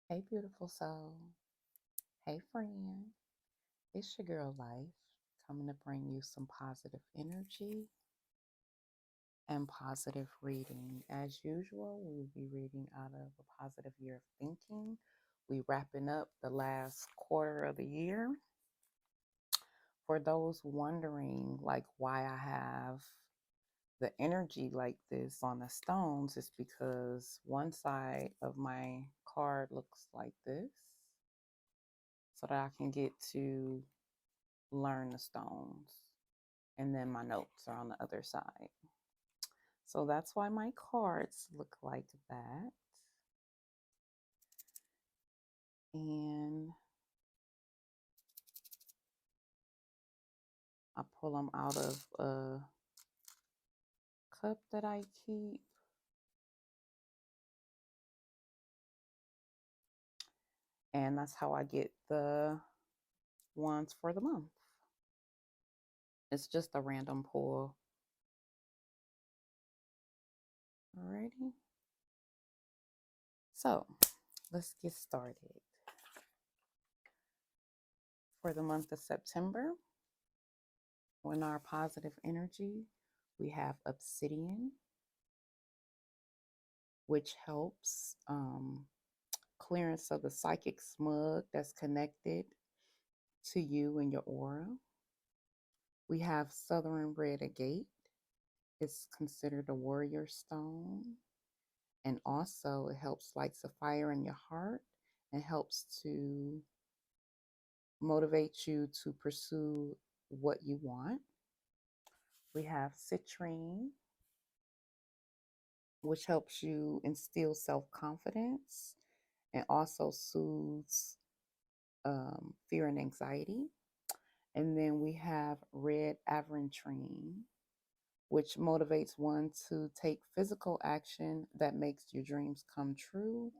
Hey, beautiful soul. Hey, friend. It's your girl, Life, coming to bring you some positive energy and positive reading. As usual, we will be reading out of A Positive Year of Thinking. We wrapping up the last quarter of the year. For those wondering, like, why I have the energy like this on the stones, is because one side of my card looks like this so that I can get to learn the stones. And then my notes are on the other side. So that's why my cards look like that. And I pull them out of a cup that I keep. And that's how I get the ones for the month. It's just a random pull. Alrighty. So let's get started. For the month of September, in our positive energy, we have obsidian, which helps clearance of the psychic smug that's connected to you and your aura. We have southern red agate. It's considered a warrior stone. And also, it helps lights a fire in your heart and helps to motivate you to pursue what you want. We have citrine, which helps you instill self confidence and also soothes fear and anxiety. And then we have red aventurine, which motivates one to take physical action that makes your dreams come true.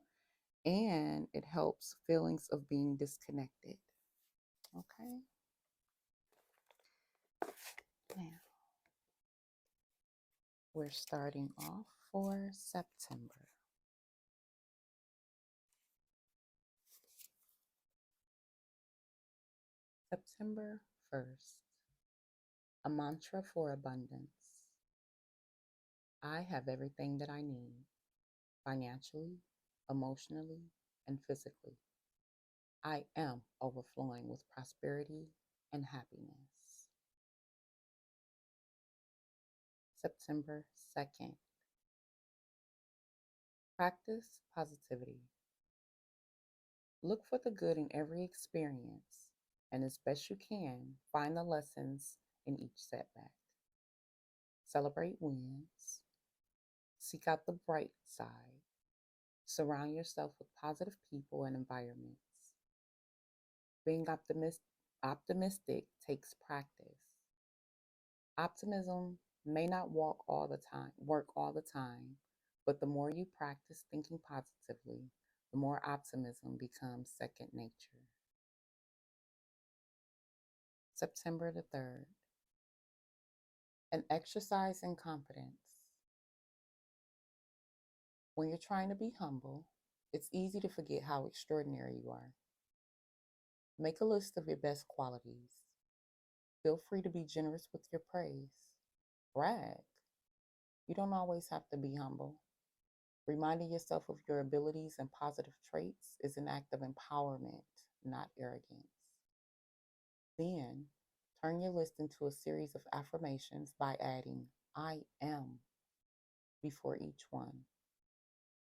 And it helps feelings of being disconnected. Okay. Now we're starting off for September. September 1st, a mantra for abundance. I have everything that I need financially, emotionally, and physically. I am overflowing with prosperity and happiness. September 2nd, practice positivity. Look for the good in every experience, and as best you can, find the lessons in each setback. Celebrate wins, seek out the bright side, surround yourself with positive people and environments. Being optimistic takes practice. Optimism may not work all the time, but the more you practice thinking positively, the more optimism becomes second nature. September the 3rd, an exercise in confidence. When you're trying to be humble, it's easy to forget how extraordinary you are. Make a list of your best qualities. Feel free to be generous with your praise. Brag. You don't always have to be humble. Reminding yourself of your abilities and positive traits is an act of empowerment, not arrogance. Then, turn your list into a series of affirmations by adding I am before each one.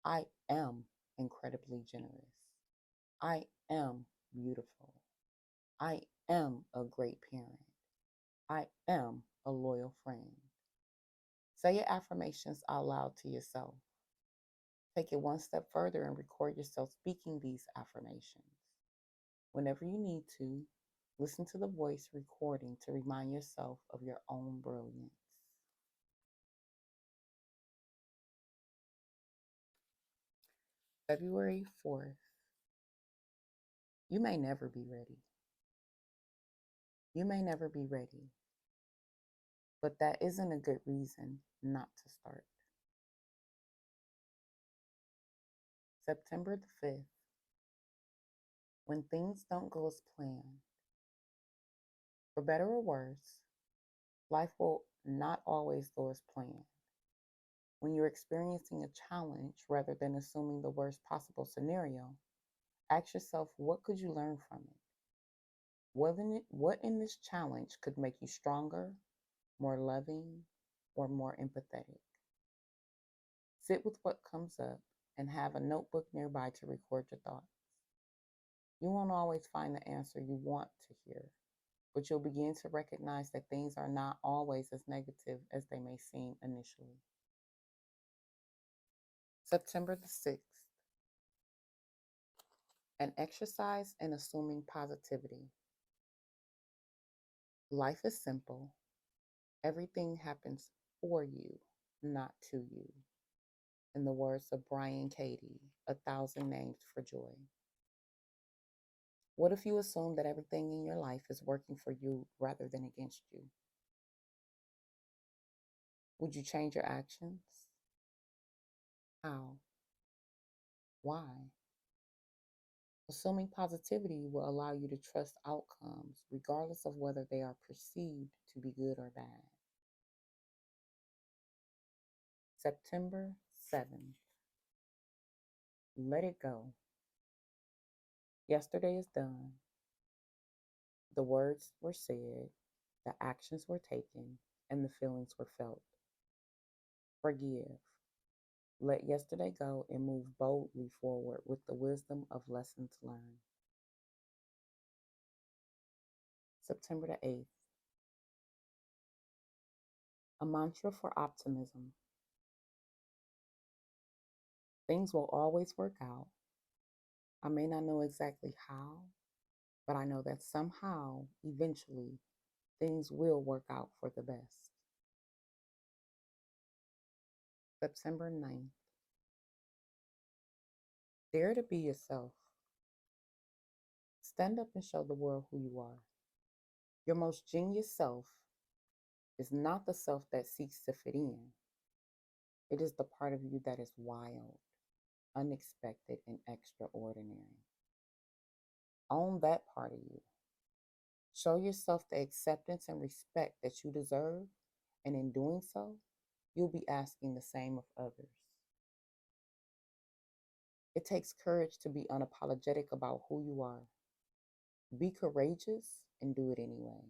I am incredibly generous. I am beautiful. I am a great parent. I am a loyal friend. Say your affirmations out loud to yourself. Take it one step further and record yourself speaking these affirmations. Whenever you need to, listen to the voice recording to remind yourself of your own brilliance. February 4th, you may never be ready. You may never be ready, but that isn't a good reason not to start. September the 5th, When things don't go as planned, for better or worse, life will not always go as planned. When you're experiencing a challenge rather than assuming the worst possible scenario, ask yourself, what could you learn from it? What in this challenge could make you stronger, more loving, or more empathetic? Sit with what comes up and have a notebook nearby to record your thoughts. You won't always find the answer you want to hear, but you'll begin to recognize that things are not always as negative as they may seem initially. September the 6th, an exercise in assuming positivity. Life is simple. Everything happens for you, not to you. In the words of Brian Cady, A Thousand Names for Joy. What if you assume that everything in your life is working for you rather than against you? Would you change your actions? How? Why? Assuming positivity will allow you to trust outcomes regardless of whether they are perceived to be good or bad. September 7th. Let it go. Yesterday is done. The words were said, the actions were taken, and the feelings were felt. Forgive. Let yesterday go and move boldly forward with the wisdom of lessons learned. September the 8th. A mantra for optimism. Things will always work out. I may not know exactly how, but I know that somehow, eventually, things will work out for the best. September 9th. Dare to be yourself. Stand up and show the world who you are. Your most genius self is not the self that seeks to fit in. It is the part of you that is wild, unexpected, and extraordinary. Own that part of you. Show yourself the acceptance and respect that you deserve, and in doing so, you'll be asking the same of others. It takes courage to be unapologetic about who you are. Be courageous and do it anyway.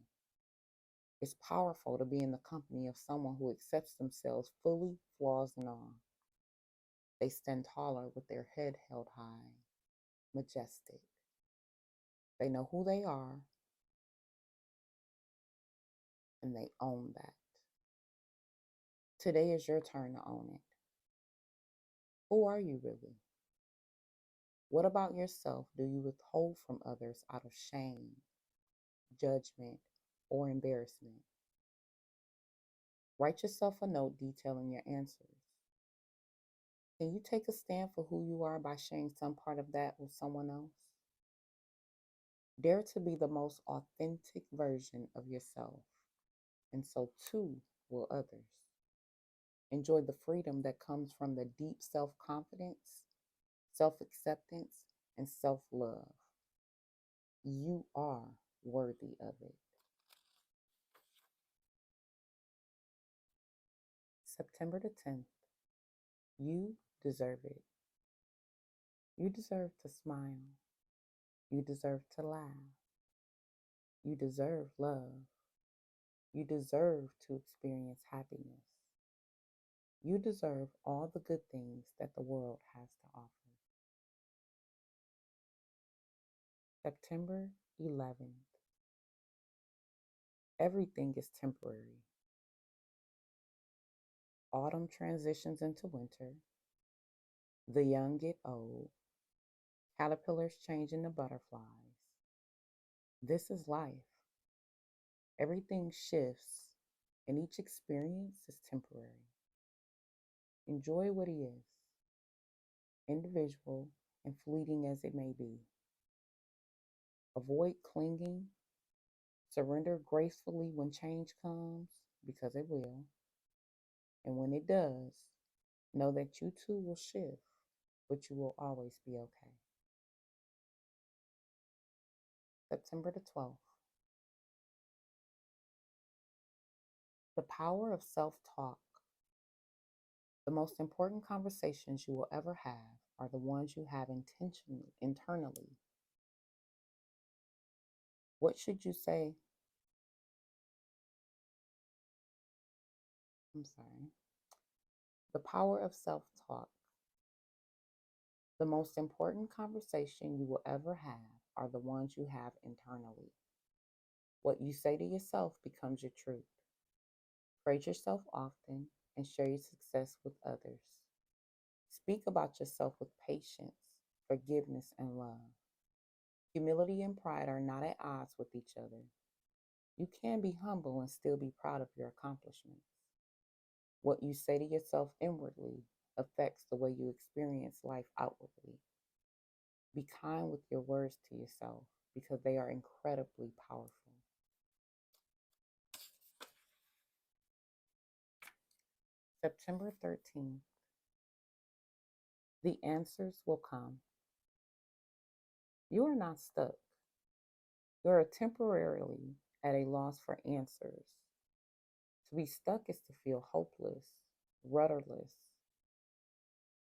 It's powerful to be in the company of someone who accepts themselves fully, flaws and all. They stand taller with their head held high, majestic. They know who they are, and they own that. Today is your turn to own it. Who are you really? What about yourself do you withhold from others out of shame, judgment, or embarrassment? Write yourself a note detailing your answers. Can you take a stand for who you are by sharing some part of that with someone else? Dare to be the most authentic version of yourself, and so too will others. Enjoy the freedom that comes from the deep self confidence, self acceptance, and self love. You are worthy of it. September the 10th. You deserve it. You deserve to smile. You deserve to laugh. You deserve love. You deserve to experience happiness. You deserve all the good things that the world has to offer. September 11th. Everything is temporary. Autumn transitions into winter. The young get old. Caterpillars change into butterflies. This is life. Everything shifts, and each experience is temporary. Enjoy what is, individual and fleeting as it may be. Avoid clinging. Surrender gracefully when change comes, because it will. And when it does, know that you too will shift, but you will always be okay. September the 12th. The power of self talk. The most important conversations you will ever have are the ones you have intentionally, internally. What should you say? I'm sorry. The power of self talk. The most important conversation you will ever have are the ones you have internally. What you say to yourself becomes your truth. Praise yourself often and share your success with others. Speak about yourself with patience, forgiveness, and love. Humility and pride are not at odds with each other. You can be humble and still be proud of your accomplishments. What you say to yourself inwardly affects the way you experience life outwardly. Be kind with your words to yourself because they are incredibly powerful. September 13th. The answers will come. You are not stuck. You are temporarily at a loss for answers. To be stuck is to feel hopeless, rudderless.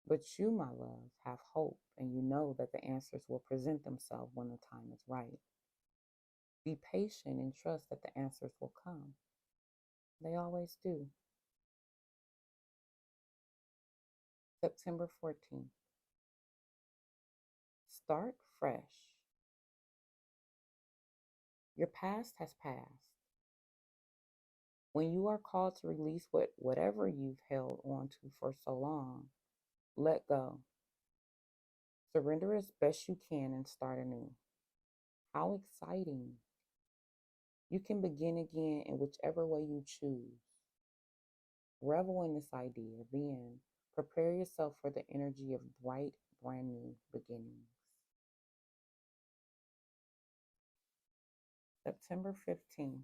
But you, my love, have hope and you know that the answers will present themselves when the time is right. Be patient and trust that the answers will come. They always do. September 14th. Start fresh. Your past has passed. When you are called to release whatever you've held on to for so long, let go. Surrender as best you can and start anew. How exciting! You can begin again in whichever way you choose. Revel in this idea, then prepare yourself for the energy of bright, brand new beginnings. September 15th.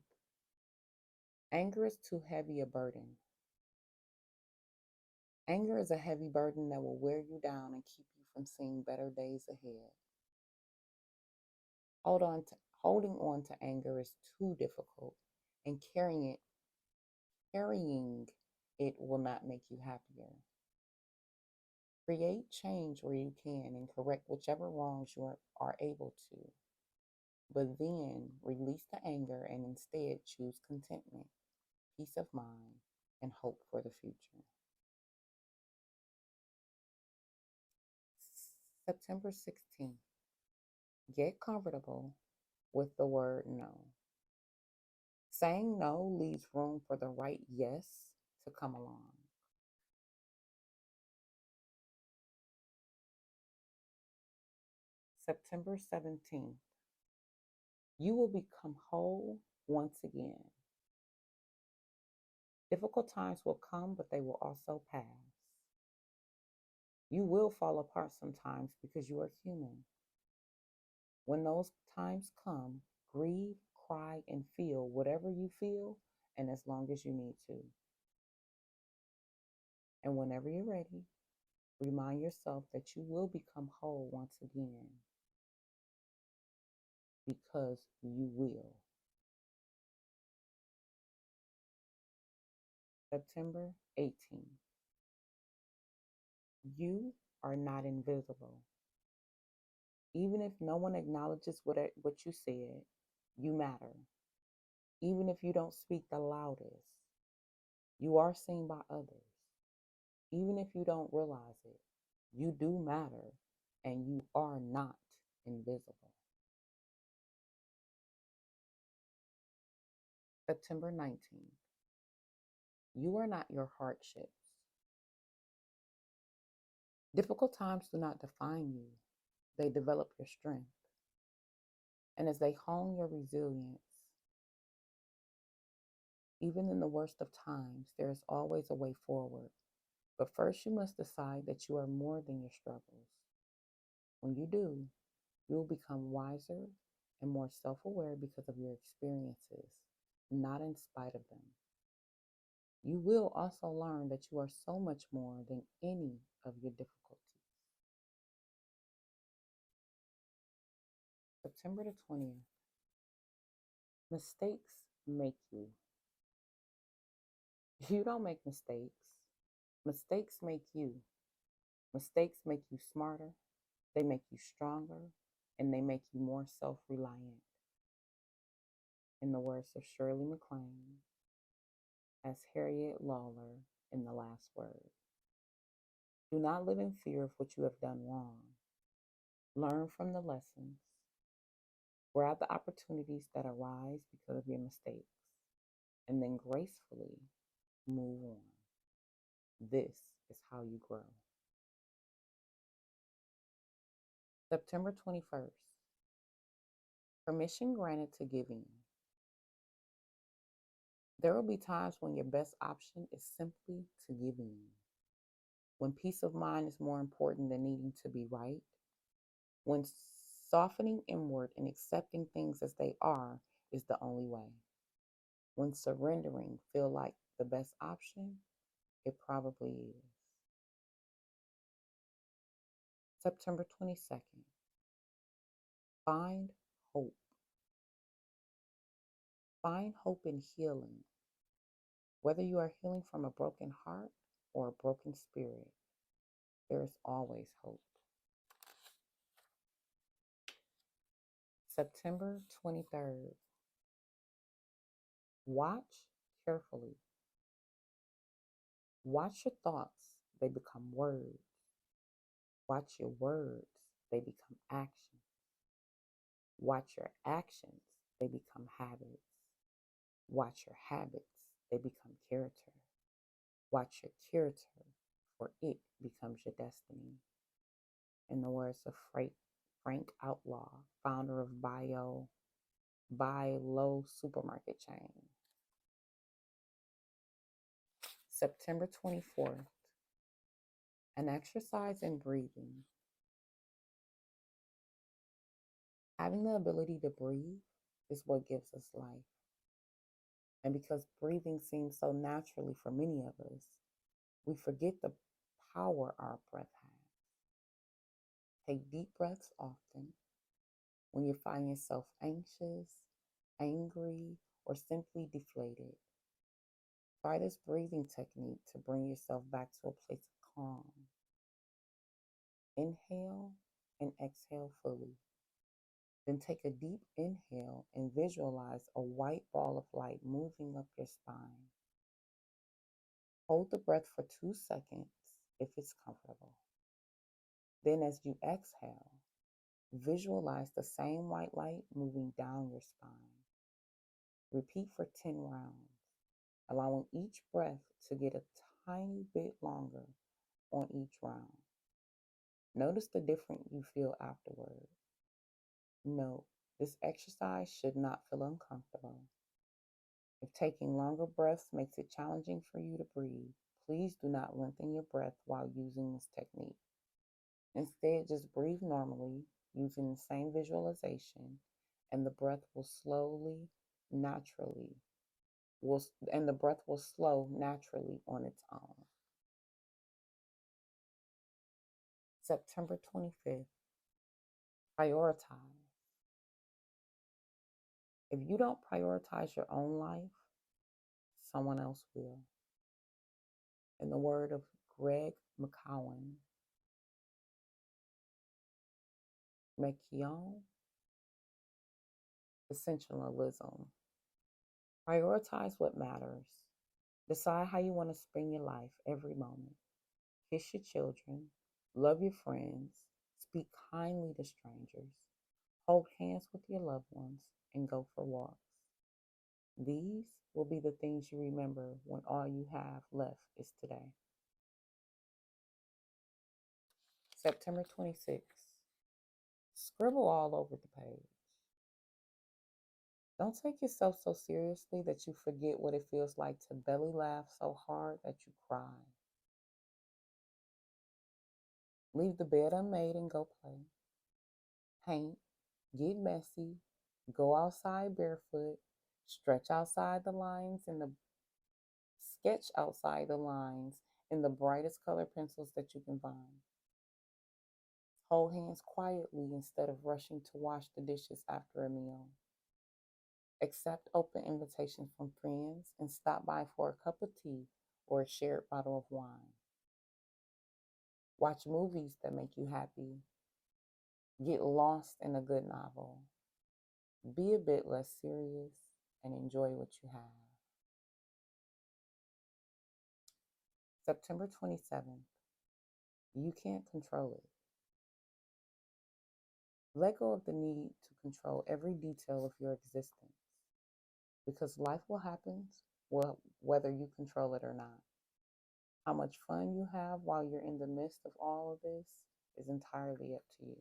Anger is too heavy a burden. Anger is a heavy burden that will wear you down and keep you from seeing better days ahead. Holding on to anger is too difficult, and carrying it will not make you happier. Create change where you can and correct whichever wrongs you are able to. But then release the anger and instead choose contentment, peace of mind, and hope for the future. September 16th. Get comfortable with the word no. Saying no leaves room for the right yes to come along. September 17th. You will become whole once again. Difficult times will come, but they will also pass. You will fall apart sometimes because you are human. When those times come, grieve, cry, and feel whatever you feel, and as long as you need to. And whenever you're ready, remind yourself that you will become whole once again because you will. September 18th. You are not invisible. Even if no one acknowledges what you said, you matter. Even if you don't speak the loudest, you are seen by others. Even if you don't realize it, you do matter and you are not invisible. September 19th. You are not your hardships. Difficult times do not define you, they develop your strength. And as they hone your resilience, even in the worst of times, there is always a way forward. But first, you must decide that you are more than your struggles. When you do, you will become wiser and more self aware because of your experiences, not in spite of them. You will also learn that you are so much more than any of your difficulties. September the 20th. Mistakes make you. You don't make mistakes. Mistakes make you. Mistakes make you smarter, they make you stronger, and they make you more self reliant. In the words of Shirley MacLaine, as Harriet Lawler in The Last Word. Do not live in fear of what you have done wrong. Learn from the lessons. Grab the opportunities that arise because of your mistakes, and then gracefully move on. This is how you grow. September 21st. Permission granted to give in. There will be times when your best option is simply to give in. When peace of mind is more important than needing to be right. When softening inward and accepting things as they are is the only way. When surrendering feel like the best option, it probably is. September 22nd. Find hope. Find hope in healing. Whether you are healing from a broken heart or a broken spirit, there is always hope. September 23rd. Watch carefully. Watch your thoughts, they become words. Watch your words, they become actions. Watch your actions, they become habits. Watch your habits, they become character. Watch your character, for it becomes your destiny. In the words of Frank Outlaw, founder of Buy Low supermarket chain. September 24th. An exercise in breathing. Having the ability to breathe is what gives us life. And because breathing seems so naturally for many of us, we forget the power our breath has. Take deep breaths often. When you find yourself anxious, angry, or simply deflated, try this breathing technique to bring yourself back to a place of calm. Inhale and exhale fully. Then take a deep inhale and visualize a white ball of light moving up your spine. Hold the breath for 2 seconds if it's comfortable. Then, as you exhale, visualize the same white light moving down your spine. Repeat for 10 rounds, allowing each breath to get a tiny bit longer on each round. Notice the difference you feel afterward. Note, this exercise should not feel uncomfortable. If taking longer breaths makes it challenging for you to breathe, please do not lengthen your breath while using this technique. Instead, just breathe normally using the same visualization, and the breath will slow naturally on its own. September 25th. Prioritize. If you don't prioritize your own life, someone else will. In the word of Greg McKeown, essentialism. Prioritize what matters. Decide how you want to spend your life every moment. Kiss your children, love your friends, speak kindly to strangers, hold hands with your loved ones, and go for walks. These will be the things you remember when all you have left is today. September 26th. Scribble all over the page. Don't take yourself so seriously that you forget what it feels like to belly laugh so hard that you cry. Leave the bed unmade and go play. Paint, get messy, go outside barefoot, stretch outside the lines in the sketch outside the lines in the brightest color pencils that you can find. Hold hands quietly instead of rushing to wash the dishes after a meal. Accept open invitations from friends and stop by for a cup of tea or a shared bottle of wine. Watch movies that make you happy. Get lost in a good novel. Be a bit less serious and enjoy what you have. September 27th. You can't control it. Let go of the need to control every detail of your existence because life will happen whether you control it or not. How much fun you have while you're in the midst of all of this is entirely up to you.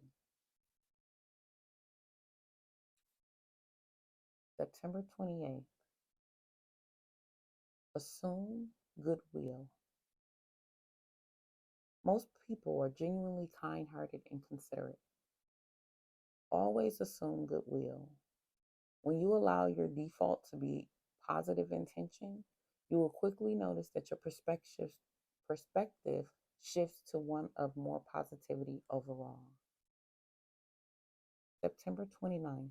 September 28th. Assume goodwill. Most people are genuinely kind hearted and considerate. Always assume goodwill. When you allow your default to be positive intention, you will quickly notice that your perspective shifts to one of more positivity overall. September 29th.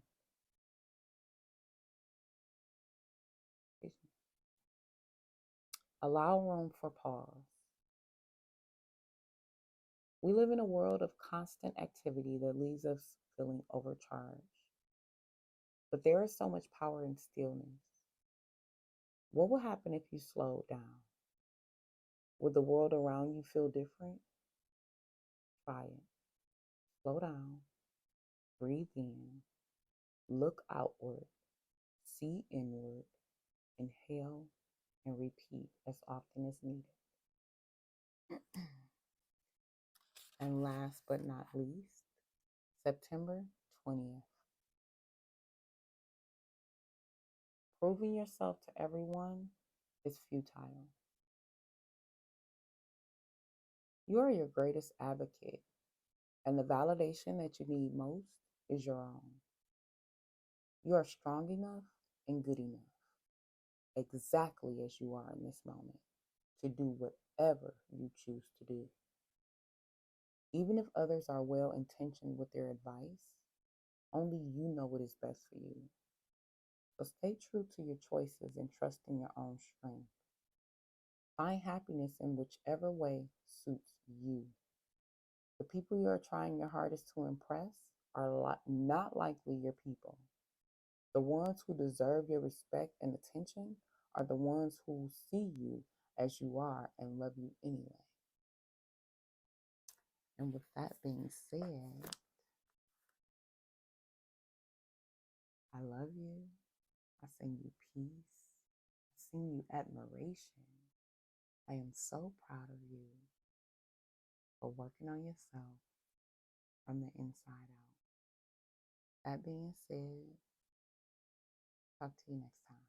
Allow room for pause. We live in a world of constant activity that leaves us feeling overcharged. But there is so much power in stillness. What will happen if you slow down? Would the world around you feel different? Try it. Slow down, breathe in, look outward, see inward, inhale, and repeat as often as needed. And last but not least, September 20th. Proving yourself to everyone is futile. You are your greatest advocate, and the validation that you need most is your own. You are strong enough and good enough, exactly as you are in this moment, to do whatever you choose to do. Even if others are well intentioned with their advice, only you know what is best for you. So stay true to your choices and trust in your own strength. Find happiness in whichever way suits you. The people you are trying your hardest to impress are not likely your people. The ones who deserve your respect and attention are the ones who see you as you are and love you anyway. And with that being said, I love you. I send you peace. I send you admiration. I am so proud of you for working on yourself from the inside out. That being said, talk to you next time.